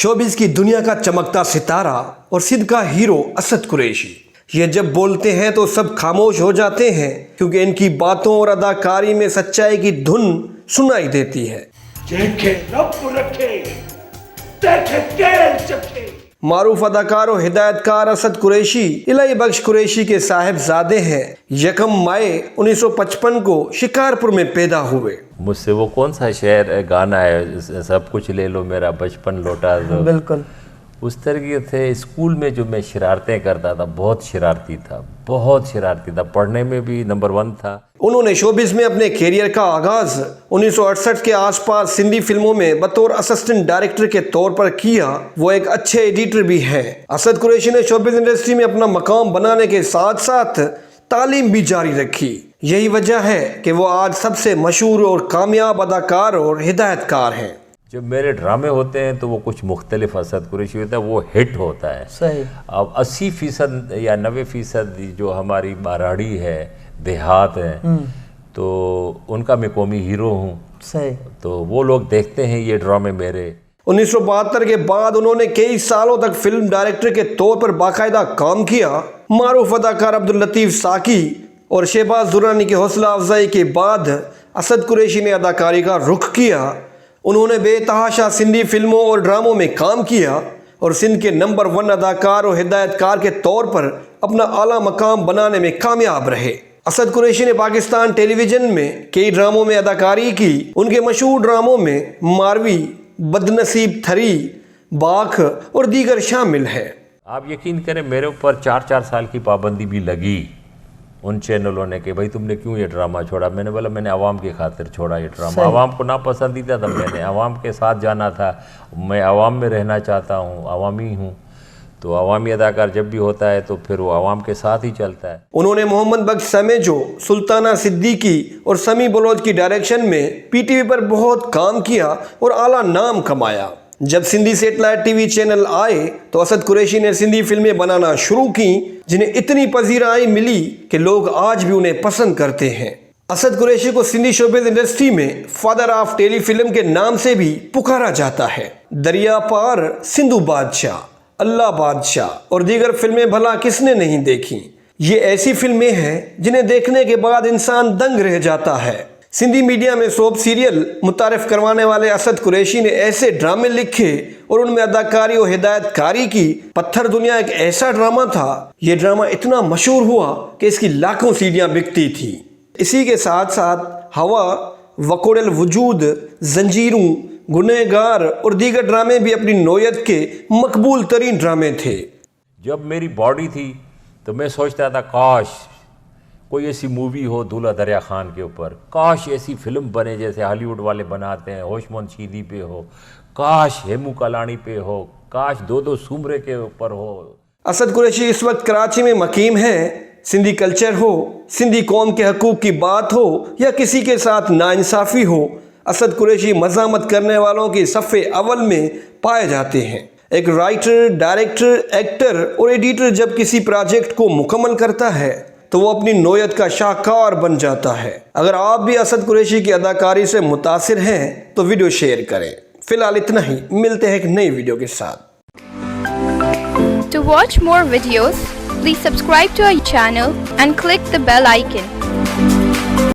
Showbiz की दुनिया का चमकता सितारा और सिंध का हीरो असद कुरैशी, ये जब बोलते हैं तो सब खामोश हो जाते हैं क्योंकि इनकी बातों और अदाकारी में सच्चाई की धुन सुनाई देती है। देखे रब रखे, देखे केल चखे। मारूफ अदाकार और हिदायतकार असद कुरैशी इलाही बख्श कुरैशी के साहिबजादे हैं। 1 मई 1955 को शिकारपुर में पैदा हुए। मुझसे वो कौन सा शेर गाना है, सब कुछ ले लो मेरा बचपन लौटा दो, बिल्कुल उस तरह के थे। स्कूल में जो मैं शरारतें करता था, बहुत शरारती था, बहुत शरारती था, पढ़ने में भी नंबर 1 था। उन्होंने शोबिस में अपने कैरियर का आगाज 1968 के आसपास सिंधी फिल्मों में बतौर असिस्टेंट डायरेक्टर के तौर पर किया। वो एक अच्छे एडिटर भी हैं। असद कुरैशी ने शोबिस इंडस्ट्री में अपना मकाम बनाने के साथ साथ तालीम भी जारी रखी। यही वजह है कि वो आज सबसे मशहूर और कामयाब अदाकार और हिदायतकार हैं। जब मेरे ड्रामे होते हैं तो वो कुछ मुख्तलिफ असद कुरैशी होता है, वो हिट होता है। सही। अब 80% या 90% जो हमारी बाराड़ी है, देहात है, तो उनका मैं कौमी हीरो हूँ। सही। तो वो लोग देखते हैं ये ड्रामे मेरे। 1972 के बाद उन्होंने कई सालों तक फिल्म डायरेक्टर के तौर पर बाकायदा काम किया। मारूफ अदाकार अब्दुल लतीफ साकी और शहबाज दुर्रानी की हौसला अफजाई के बाद असद कुरैशी ने अदाकारी का रुख किया। उन्होंने बेतहाशा सिंधी फिल्मों और ड्रामों में काम किया और सिंध के नंबर 1 अदाकार और हिदायतकार के तौर पर अपना आला मकाम बनाने में कामयाब रहे। असद कुरैशी ने पाकिस्तान टेलीविजन में कई ड्रामों में अदाकारी की। उनके मशहूर ड्रामों में मारवी, बदनसीब थरी, बाख और दीगर शामिल हैं। आप यकीन करें मेरे ऊपर 4 साल की पाबंदी भी लगी उन चैनलों ने कि भाई तुमने क्यों ये ड्रामा छोड़ा। मैंने बोला मैंने आवाम की खातिर छोड़ा ये ड्रामा। आवाम को ना पसंदीदा था, मैंने आवाम के साथ जाना था, मैं आवाम में रहना चाहता हूँ, आवामी हूँ। तो आवामी अदाकार जब भी होता है तो फिर वो आवाम के साथ ही चलता है। उन्होंने मोहम्मद बख्श समेजो, सुल्ताना सिद्दीकी और समी बलोच की डायरेक्शन में पीटीवी पर बहुत काम किया और आला नाम कमाया। जब सिंधी सेटेलाइट टीवी चैनल आए तो असद कुरैशी ने सिंधी फिल्में बनाना शुरू की जिन्हें इतनी पजीराई मिली कि लोग आज भी उन्हें पसंद करते हैं। असद कुरैशी को सिंधी शोबिस इंडस्ट्री में फादर ऑफ टेली फिल्म के नाम से भी पुकारा जाता है। दरिया पार, सिंधु बादशाह, अल्लाह बादशाह और दीगर फिल्में भला किसने नहीं देखी। ये ऐसी फिल्में हैं जिन्हें देखने के बाद इंसान दंग रह जाता है। सिंधी मीडिया में सोप सीरियल मुतारिफ करवाने वाले असद कुरैशी ने ऐसे ड्रामे लिखे और उनमें अदाकारी और हिदायतकारी की। पत्थर दुनिया एक ऐसा ड्रामा था, ये ड्रामा इतना मशहूर हुआ कि इसकी लाखों सीडियां बिकती थी। इसी के साथ साथ हवा, वकोड़ल वजूद, जंजीरों, गुनहगार और दीगर ड्रामे भी अपनी नौयत के मकबूल तरीन ड्रामे थे। जब मेरी बॉडी थी तो मैं सोचता था काश कोई ऐसी मूवी हो दूल्हा दरिया खान के ऊपर, काश ऐसी फिल्म बने जैसे हॉलीवुड वाले बनाते हैं, होशमंद शीदी पे हो, काश हेमू कलानी पे हो, काश दो सुमरे के ऊपर हो। असद कुरैशी इस वक्त कराची में मकीम हैं। सिंधी कल्चर हो, सिंधी कौम के हकूक़ की बात हो या किसी के साथ नाइंसाफ़ी हो, असद कुरैशी मज़ामत करने वालों की सफ़े अव्वल में पाए जाते हैं। एक राइटर, डायरेक्टर, एक्टर और एडिटर जब किसी प्रोजेक्ट को मुकम्मल करता है तो वो अपनी नौयत का शाहकार बन जाता है। अगर आप भी असद कुरैशी की अदाकारी से मुतासिर हैं तो वीडियो शेयर करें। फिलहाल इतना ही, मिलते हैं एक नई वीडियो के साथ। To watch more videos, please subscribe to our channel and click the bell icon.